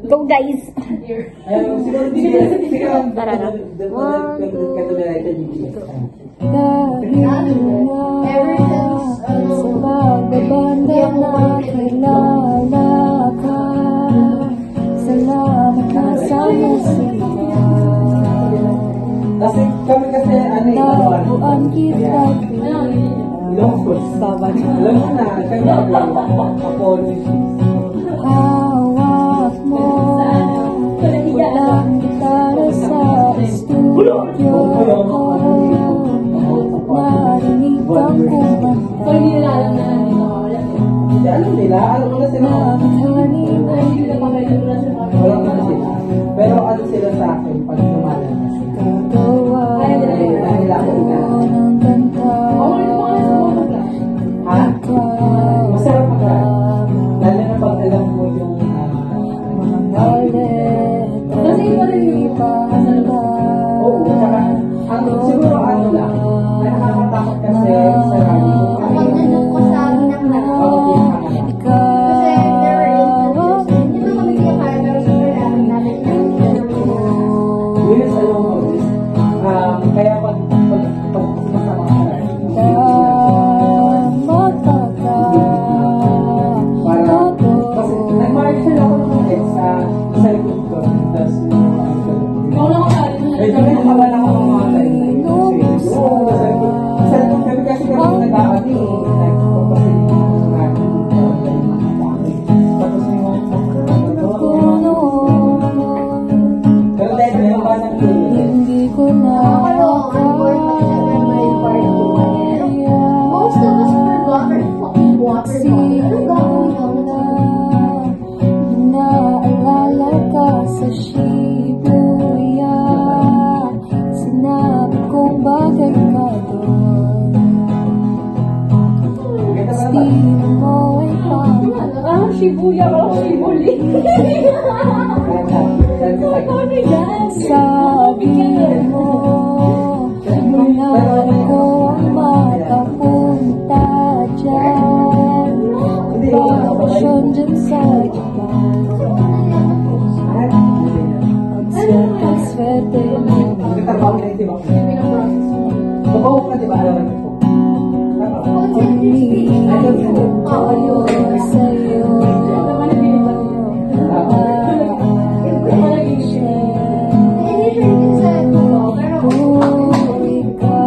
Go guys! Tara na. Sa pagbabanda na kilala ka, salamat na sana sila. Nabuan kita hawak mo walang gitara sa studio ko. Narinig ang kumanta pero ano sila sa akin pag lumalabas gagawa ng kanta. masarap ka lalo na pag alam mo yung Mga letra di pahanda. oo, tsaka siguro ano lang nakakatakot kasi sa radio Kapag nandun ko sa amin ng kasi there is hindi naman kami kaya pero super namin namin yun sa loob kaya pag sumasama ka kasi nag-marshal ako ng ex sa likod ko tapos medyo may nakabala ako ng mga time na yun sa likod kami kasi kami nag-aani nagpapasilip ng natin tapos yung pero dahil may yung banang Hindi ko na most of us forgot our fucking water naalala ka sa Shibuya. Sinabi kong bakit ka doon. Destino mo ay pangalaman. Shibuya o Shibuli. Sabi mo pangarap ko ang makapunta dyan. Bakasyon dyan sa Japan. Ang swerte mo. nagtatrabaho na yung diba? Babaw ka diba? Alam mo Tayo sa'yo. Kung ikaw ang hiling ko.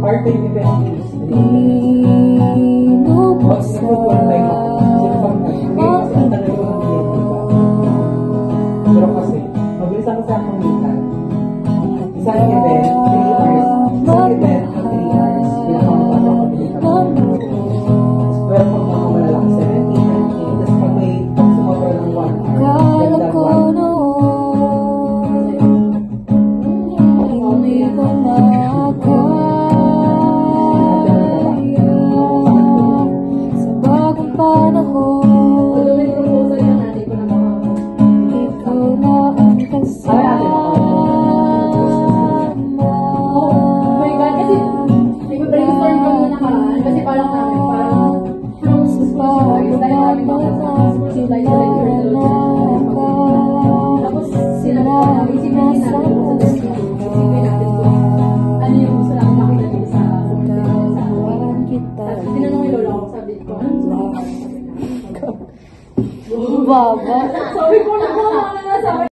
part time event pero kasi mabilis ako sa pamitan isang event 3 hours isang event 3 hours pinakamababa pabilis ako pero pag mga malalaki 17 tapos pag may sumabra ng 1 hour Kala ko noon hindi ko makakaya sa bagong panahon. Ikaw na ang kasama. Baba. Sabi ko na